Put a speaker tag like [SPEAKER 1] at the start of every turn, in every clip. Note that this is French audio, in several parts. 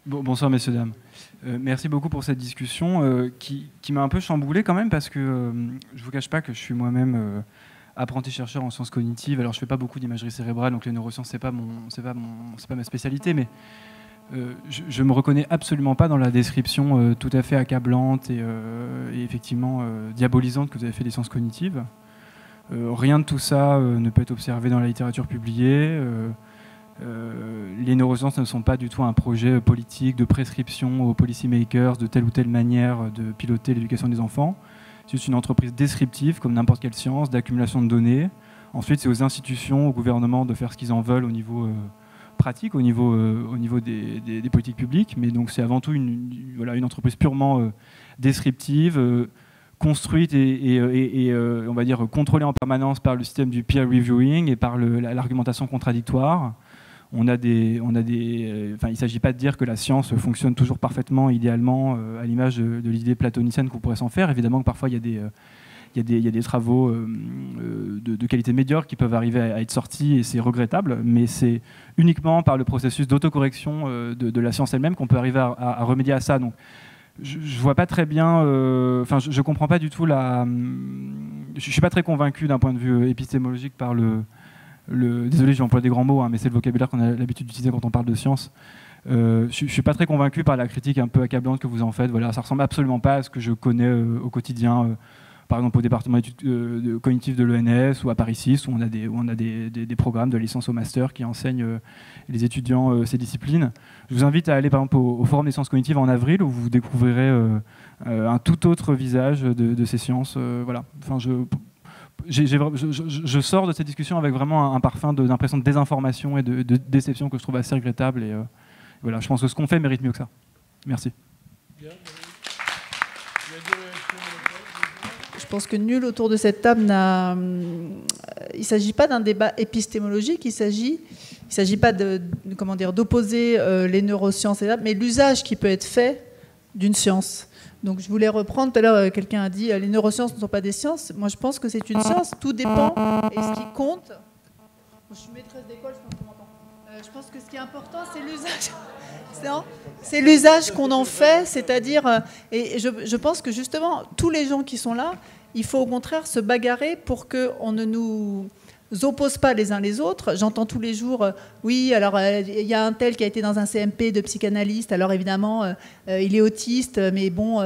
[SPEAKER 1] Bonsoir messieurs, dames. Merci beaucoup pour cette discussion qui m'a un peu chamboulé quand même parce que je ne vous cache pas que je suis moi-même apprenti chercheur en sciences cognitives. Alors je ne fais pas beaucoup d'imagerie cérébrale, donc les neurosciences c'est pas ma spécialité, mais je me reconnais absolument pas dans la description tout à fait accablante et effectivement diabolisante que vous avez fait des sciences cognitives. Rien de tout ça ne peut être observé dans la littérature publiée. Les neurosciences ne sont pas du tout un projet politique de prescription aux policymakers de telle ou telle manière de piloter l'éducation des enfants. C'est une entreprise descriptive comme n'importe quelle science, d'accumulation de données. Ensuite, c'est aux institutions, au gouvernement de faire ce qu'ils en veulent au niveau pratique, au niveau des politiques publiques. Mais donc c'est avant tout une entreprise purement descriptive, construite et on va dire contrôlée en permanence par le système du peer reviewing et par l'argumentation contradictoire. Il ne s'agit pas de dire que la science fonctionne toujours parfaitement, idéalement, à l'image de l'idée platonicienne qu'on pourrait s'en faire. Évidemment que parfois il y a des travaux de qualité médiocre qui peuvent arriver à être sortis et c'est regrettable, mais c'est uniquement par le processus d'autocorrection de la science elle-même qu'on peut arriver à remédier à ça. Donc, je ne vois pas très bien, je comprends pas du tout je suis pas très convaincu d'un point de vue épistémologique par désolé, j'ai employé des grands mots, hein, mais c'est le vocabulaire qu'on a l'habitude d'utiliser quand on parle de science. Je suis pas très convaincu par la critique un peu accablante que vous en faites. Voilà, ça ressemble absolument pas à ce que je connais au quotidien, par exemple au département d'études cognitives de l'ENS ou à Paris 6, où on a des programmes de licence au master qui enseignent les étudiants ces disciplines. Je vous invite à aller par exemple au Forum des sciences cognitives en avril, où vous découvrirez un tout autre visage de ces sciences. Voilà. Enfin, je sors de cette discussion avec vraiment un parfum d'impression de désinformation et de déception que je trouve assez regrettable. Et voilà, je pense que ce qu'on fait mérite mieux que ça. Merci.
[SPEAKER 2] Je pense que nul autour de cette table n'a... Il ne s'agit pas d'un débat épistémologique, il ne s'agit pas d'opposer les neurosciences, mais l'usage qui peut être fait d'une science. Donc je voulais reprendre, tout à l'heure quelqu'un a dit les neurosciences ne sont pas des sciences. Moi je pense que c'est une science, tout dépend. Et ce qui compte, je suis maîtresse d'école, je pense qu'on m'entend. Je pense que ce qui est important c'est l'usage. C'est l'usage qu'on en fait, c'est-à-dire, et je pense que justement tous les gens qui sont là, il faut au contraire se bagarrer pour qu'on ne nous oppose pas les uns les autres. J'entends tous les jours, oui, alors il y a un tel qui a été dans un CMP de psychanalyste, alors évidemment il est autiste, mais bon,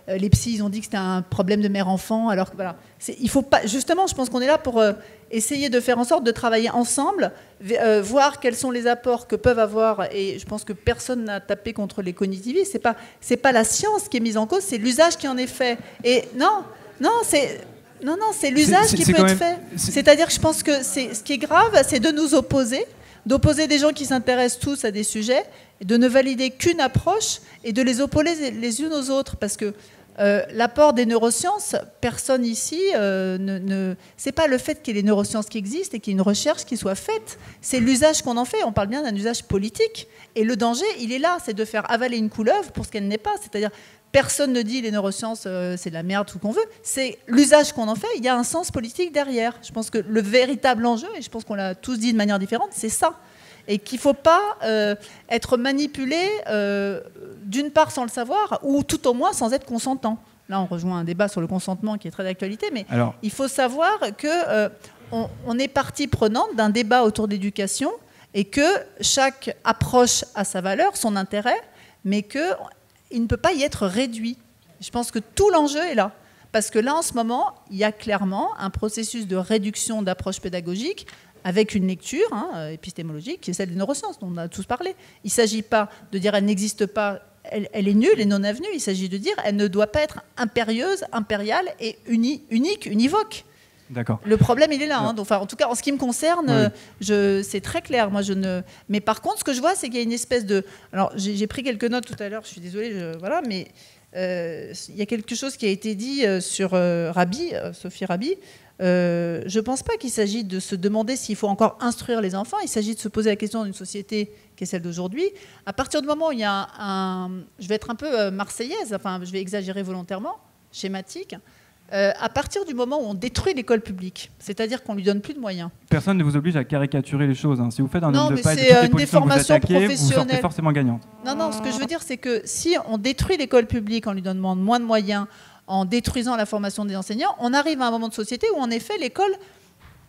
[SPEAKER 2] les psys ils ont dit que c'était un problème de mère-enfant, alors que voilà. Il faut pas, justement, je pense qu'on est là pour essayer de faire en sorte de travailler ensemble, voir quels sont les apports que peuvent avoir, et je pense que personne n'a tapé contre les cognitivistes, c'est pas la science qui est mise en cause, c'est l'usage qui en est fait. Et c'est l'usage qui peut être fait. C'est-à-dire que je pense que ce qui est grave, c'est de nous d'opposer des gens qui s'intéressent tous à des sujets, et de ne valider qu'une approche et de les opposer les unes aux autres. Parce que l'apport des neurosciences, personne ici, c'est pas le fait qu'il y ait les neurosciences qui existent et qu'il y ait une recherche qui soit faite, c'est l'usage qu'on en fait. On parle bien d'un usage politique. Et le danger, il est là, c'est de faire avaler une couleuvre pour ce qu'elle n'est pas. C'est-à-dire, personne ne dit les neurosciences, c'est de la merde, tout ce qu'on veut. C'est l'usage qu'on en fait. Il y a un sens politique derrière. Je pense que le véritable enjeu, et je pense qu'on l'a tous dit de manière différente, c'est ça. Et qu'il ne faut pas être manipulé, d'une part sans le savoir, ou tout au moins sans être consentant. Là, on rejoint un débat sur le consentement qui est très d'actualité, mais il faut savoir qu'on est partie prenante d'un débat autour de l'éducation et que chaque approche a sa valeur, son intérêt, mais qu'il ne peut pas y être réduit. Je pense que tout l'enjeu est là. Parce que là, en ce moment, il y a clairement un processus de réduction d'approche pédagogique avec une lecture épistémologique qui est celle des neurosciences, dont on a tous parlé. Il ne s'agit pas de dire elle n'existe pas, elle est nulle et non avenue. Il s'agit de dire elle ne doit pas être impérieuse, impériale et unique, univoque.
[SPEAKER 1] D'accord.
[SPEAKER 2] Le problème, il est là. Enfin, en tout cas, en ce qui me concerne, c'est très clair. Moi, Mais par contre, ce que je vois, c'est qu'il y a une espèce de... Alors, j'ai pris quelques notes tout à l'heure, je suis désolée, voilà, mais il y a quelque chose qui a été dit sur Sophie Rabi. Je ne pense pas qu'il s'agit de se demander s'il faut encore instruire les enfants. Il s'agit de se poser la question d'une société qui est celle d'aujourd'hui. À partir du moment où il y a je vais être un peu marseillaise, enfin, je vais exagérer volontairement, schématique. À partir du moment où on détruit l'école publique, c'est-à-dire qu'on lui donne plus de moyens.
[SPEAKER 1] Personne ne vous oblige à caricaturer les choses. Hein. Si vous faites un homme de paille de toutes les
[SPEAKER 2] c'est une
[SPEAKER 1] positions que vous
[SPEAKER 2] déformation
[SPEAKER 1] attaquez, vous sortez
[SPEAKER 2] professionnelle.
[SPEAKER 1] forcément gagnante.
[SPEAKER 2] Non, ce que je veux dire, c'est que si on détruit l'école publique en lui donnant moins de moyens, en détruisant la formation des enseignants, on arrive à un moment de société où, en effet, l'école,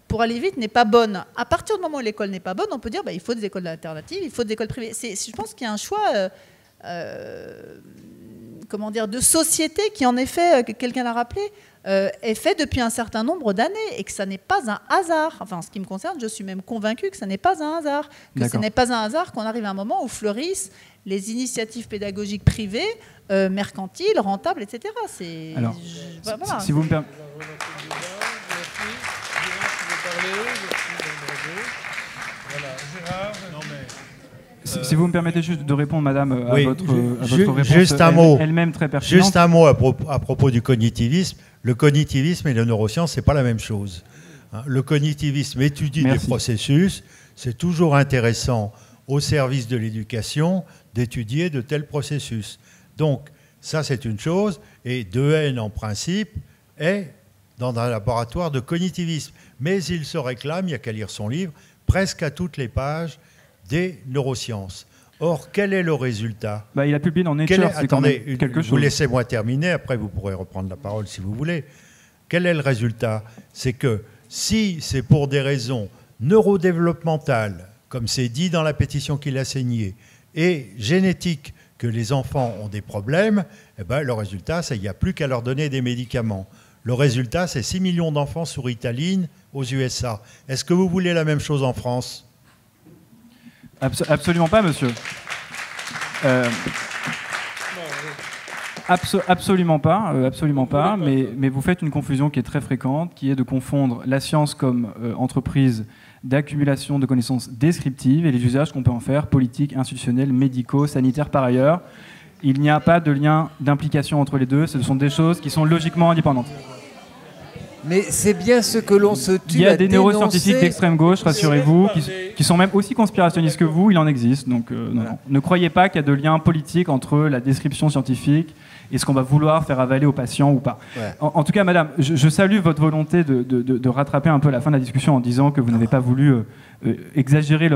[SPEAKER 2] pour aller vite, n'est pas bonne. À partir du moment où l'école n'est pas bonne, on peut dire il faut des écoles alternatives, il faut des écoles privées. Je pense qu'il y a un choix de société qui, en effet, quelqu'un l'a rappelé, est fait depuis un certain nombre d'années et que ça n'est pas un hasard. Enfin, en ce qui me concerne, je suis même convaincue que ça n'est pas un hasard. Que ce n'est pas un hasard qu'on arrive à un moment où fleurissent les initiatives pédagogiques privées, mercantiles, rentables, etc.
[SPEAKER 1] Alors,
[SPEAKER 2] voilà.
[SPEAKER 1] Si vous me permettez... Si vous me permettez juste de répondre, madame, à votre réponse,
[SPEAKER 3] juste un mot.
[SPEAKER 1] Elle-même très pertinente.
[SPEAKER 3] Juste un mot à propos du cognitivisme. Le cognitivisme et la neuroscience, ce n'est pas la même chose. Le cognitivisme étudie des processus. C'est toujours intéressant au service de l'éducation d'étudier de tels processus. Donc, ça, c'est une chose. Et Dehaene, en principe, est dans un laboratoire de cognitivisme. Mais il se réclame, il n'y a qu'à lire son livre, presque à toutes les pages des neurosciences. Or, quel est le résultat?
[SPEAKER 1] Il a publié dans Nature, c'est quand même quelque chose.
[SPEAKER 3] Vous laissez-moi terminer, après vous pourrez reprendre la parole si vous voulez. Quel est le résultat? C'est que si c'est pour des raisons neurodéveloppementales, comme c'est dit dans la pétition qu'il a signée, et génétiques, que les enfants ont des problèmes, le résultat, c'est qu'il n'y a plus qu'à leur donner des médicaments. Le résultat, c'est 6 millions d'enfants sous Ritaline aux USA. Est-ce que vous voulez la même chose en France?
[SPEAKER 1] Absolument pas, monsieur. Absolument pas. Mais vous faites une confusion qui est très fréquente, qui est de confondre la science comme entreprise d'accumulation de connaissances descriptives et les usages qu'on peut en faire, politiques, institutionnels, médicaux, sanitaires par ailleurs. Il n'y a pas de lien d'implication entre les deux. Ce sont des choses qui sont logiquement indépendantes.
[SPEAKER 4] Mais c'est bien ce que l'on se tue à dénoncer.
[SPEAKER 1] Il y a des neuroscientifiques d'extrême gauche, rassurez-vous, qui sont même aussi conspirationnistes que vous, il en existe. Donc non. Ne croyez pas qu'il y a de lien politique entre la description scientifique et ce qu'on va vouloir faire avaler aux patients ou pas. Ouais. En tout cas, madame, je salue votre volonté de rattraper un peu la fin de la discussion en disant que vous n'avez pas voulu exagérer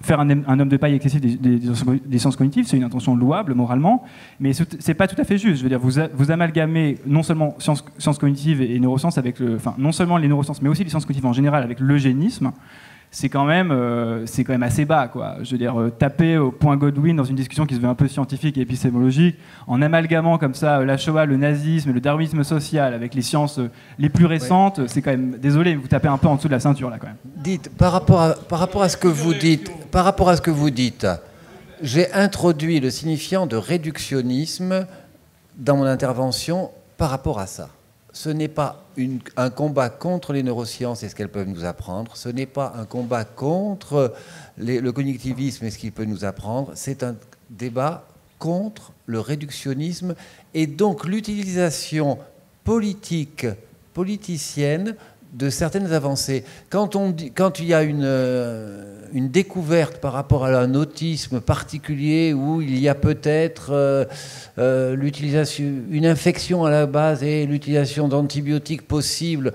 [SPEAKER 1] faire un homme de paille excessif des sciences cognitives. C'est une intention louable moralement, mais c'est pas tout à fait juste. Je veux dire, vous amalgamez non seulement sciences cognitives et neurosciences avec non seulement les neurosciences, mais aussi les sciences cognitives en général avec l'eugénisme. C'est quand même assez bas, quoi. Je veux dire, taper au point Godwin dans une discussion qui se veut un peu scientifique et épistémologique, en amalgamant comme ça la Shoah, le nazisme et le darwinisme social avec les sciences les plus récentes, c'est quand même, désolé, vous tapez un peu en dessous de la ceinture, là, quand même.
[SPEAKER 4] Dites, par rapport à ce que vous dites, j'ai introduit le signifiant de réductionnisme dans mon intervention par rapport à ça. Ce n'est pas un combat contre les neurosciences et ce qu'elles peuvent nous apprendre. Ce n'est pas un combat contre le cognitivisme et ce qu'il peut nous apprendre. C'est un débat contre le réductionnisme et donc l'utilisation politicienne de certaines avancées. Quand il y a une découverte par rapport à un autisme particulier où il y a peut-être une infection à la base et l'utilisation d'antibiotiques possibles,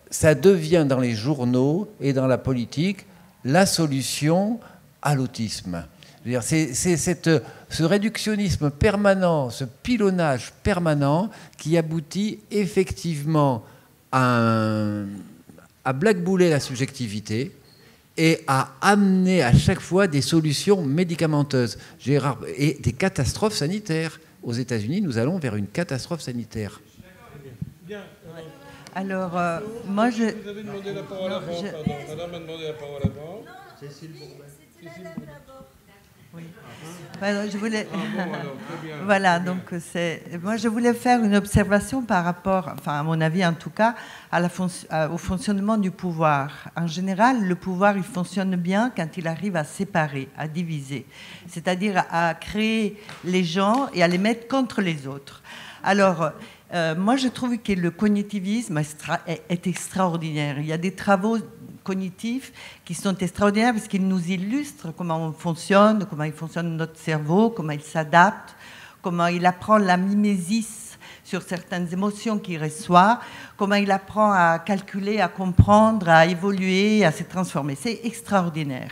[SPEAKER 4] ça devient dans les journaux et dans la politique la solution à l'autisme. C'est ce réductionnisme permanent, ce pilonnage permanent qui aboutit effectivement à blackbouler la subjectivité et à amener à chaque fois des solutions médicamenteuses et des catastrophes sanitaires. Aux États-Unis, nous allons vers une catastrophe sanitaire.
[SPEAKER 5] Bien.
[SPEAKER 6] Alors, moi, je...
[SPEAKER 5] Vous avez demandé la parole avant, pardon. Madame a demandé la parole avant. Cécile Bourdet.
[SPEAKER 6] Oui. Je voulais... Voilà, donc moi je voulais faire une observation par rapport, à mon avis en tout cas, au fonctionnement du pouvoir. En général, le pouvoir, il fonctionne bien quand il arrive à séparer, à diviser, c'est-à-dire à créer les gens et à les mettre contre les autres. Alors, moi je trouve que le cognitivisme est extraordinaire. Il y a des travaux cognitifs qui sont extraordinaires parce qu'ils nous illustrent comment on fonctionne, comment il fonctionne notre cerveau, comment il s'adapte, comment il apprend la mimésis sur certaines émotions qu'il reçoit, comment il apprend à calculer, à comprendre, à évoluer, à se transformer. C'est extraordinaire.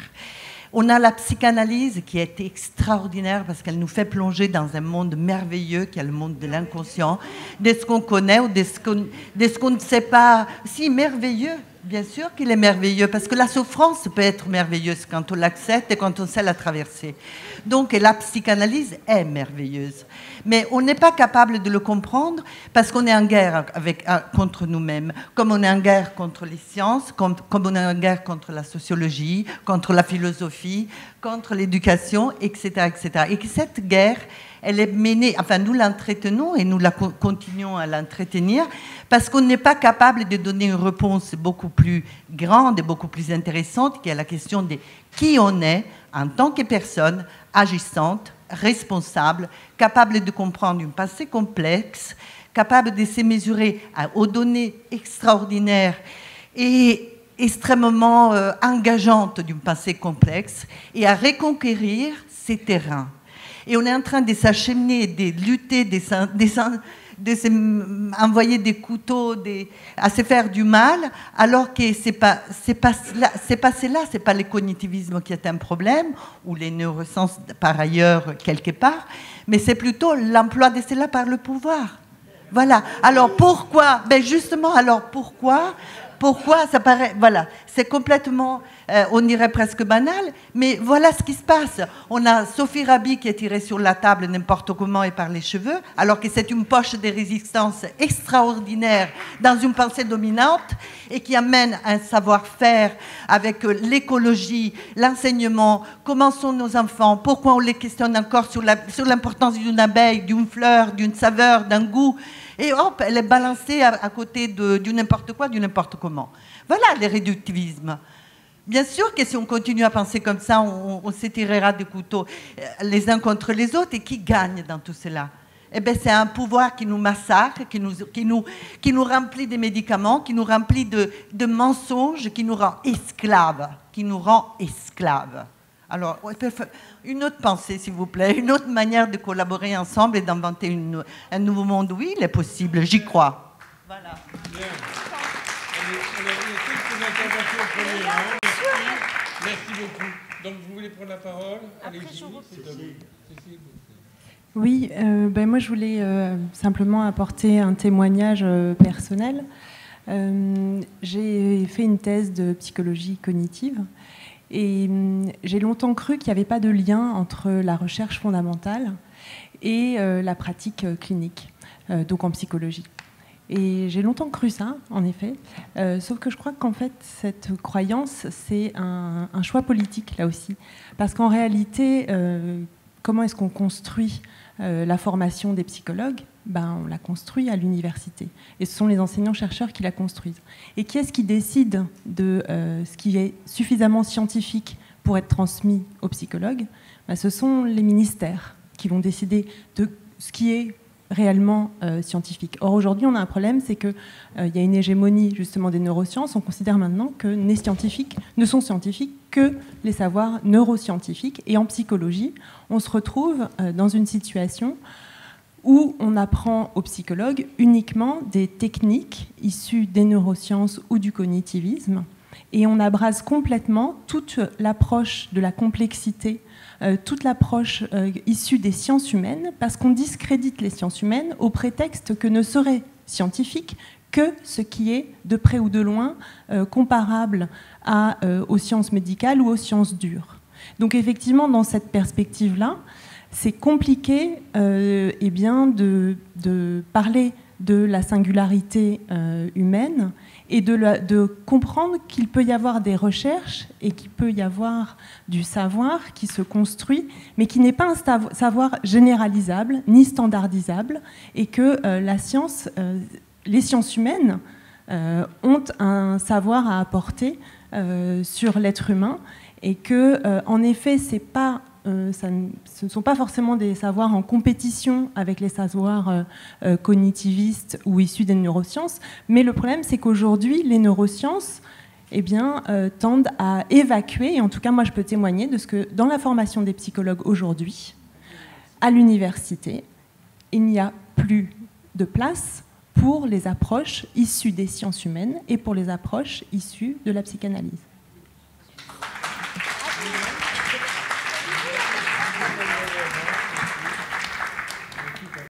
[SPEAKER 6] On a la psychanalyse qui est extraordinaire parce qu'elle nous fait plonger dans un monde merveilleux qui est le monde de l'inconscient, de ce qu'on connaît ou de ce qu'on ne sait pas. Si, merveilleux, bien sûr qu'il est merveilleux parce que la souffrance peut être merveilleuse quand on l'accepte et quand on sait la traverser. Donc la psychanalyse est merveilleuse. Mais on n'est pas capable de le comprendre parce qu'on est en guerre contre nous-mêmes, comme on est en guerre contre les sciences, comme on est en guerre contre la sociologie, contre la philosophie, contre l'éducation, etc., etc. Et que cette guerre, elle est menée, enfin nous l'entretenons et nous continuons à l'entretenir parce qu'on n'est pas capable de donner une réponse beaucoup plus grande et beaucoup plus intéressante qui est la question de qui on est en tant que personne agissante, responsable, capable de comprendre une pensée complexe, capable de se mesurer aux données extraordinaires et extrêmement engageantes d'une pensée complexe et à reconquérir ces terrains. Et on est en train de s'acheminer, de lutter, de envoyer des couteaux, à se faire du mal, alors que c'est pas cela, c'est pas le cognitivisme qui est un problème, ou les neurosciences par ailleurs quelque part, mais c'est plutôt l'emploi de cela par le pouvoir. Voilà. Alors pourquoi? Ben justement, alors pourquoi ça paraît, voilà, c'est complètement, on dirait presque banal, mais voilà ce qui se passe. On a Sophie Rabi qui est tirée sur la table n'importe comment et par les cheveux, alors que c'est une poche de résistance extraordinaire dans une pensée dominante et qui amène un savoir-faire avec l'écologie, l'enseignement, comment sont nos enfants, pourquoi on les questionne encore sur l'importance d'une abeille, d'une fleur, d'une saveur, d'un goût. Et hop, elle est balancée à côté du n'importe quoi, du n'importe comment. Voilà le réductivisme. Bien sûr que si on continue à penser comme ça, on s'étirera des couteaux les uns contre les autres. Et qui gagne dans tout cela? Eh bien, c'est un pouvoir qui nous massacre, qui nous remplit de médicaments, qui nous remplit de mensonges, qui nous rend esclaves. Alors, une autre pensée, s'il vous plaît, une autre manière de collaborer ensemble et d'inventer un nouveau monde. Oui, il est possible, j'y crois. Voilà.
[SPEAKER 5] Bien. Alors, il y a quelques interventions au premier rang. Merci beaucoup. Donc, vous voulez prendre la parole? Allez-y, c'est à vous.
[SPEAKER 7] Oui, moi je voulais simplement apporter un témoignage personnel. J'ai fait une thèse de psychologie cognitive. Et j'ai longtemps cru qu'il n'y avait pas de lien entre la recherche fondamentale et la pratique clinique, donc en psychologie. Et j'ai longtemps cru ça, en effet, sauf que je crois qu'en fait, cette croyance, c'est un choix politique, là aussi. Parce qu'en réalité, comment est-ce qu'on construit la formation des psychologues? On la construit à l'université. Et ce sont les enseignants-chercheurs qui la construisent. Et qui est-ce qui décide de ce qui est suffisamment scientifique pour être transmis aux psychologues? Ce sont les ministères qui vont décider de ce qui est réellement scientifique. Or, aujourd'hui, on a un problème, c'est qu'il y a une hégémonie justement des neurosciences. On considère maintenant que les scientifiques ne sont scientifiques que les savoirs neuroscientifiques. Et en psychologie, on se retrouve dans une situation où on apprend aux psychologues uniquement des techniques issues des neurosciences ou du cognitivisme, et on abrase complètement toute l'approche de la complexité, toute l'approche issue des sciences humaines, parce qu'on discrédite les sciences humaines au prétexte que ne serait scientifique que ce qui est de près ou de loin comparable aux sciences médicales ou aux sciences dures. Donc effectivement, dans cette perspective-là, c'est compliqué de parler de la singularité humaine et de comprendre qu'il peut y avoir des recherches et qu'il peut y avoir du savoir qui se construit, mais qui n'est pas un savoir généralisable ni standardisable, et que les sciences humaines ont un savoir à apporter sur l'être humain, et que, en effet, ce ne sont pas forcément des savoirs en compétition avec les savoirs cognitivistes ou issus des neurosciences, mais le problème, c'est qu'aujourd'hui, les neurosciences tendent à évacuer, et en tout cas, moi, je peux témoigner de ce que, dans la formation des psychologues aujourd'hui, à l'université, il n'y a plus de place pour les approches issues des sciences humaines et pour les approches issues de la psychanalyse.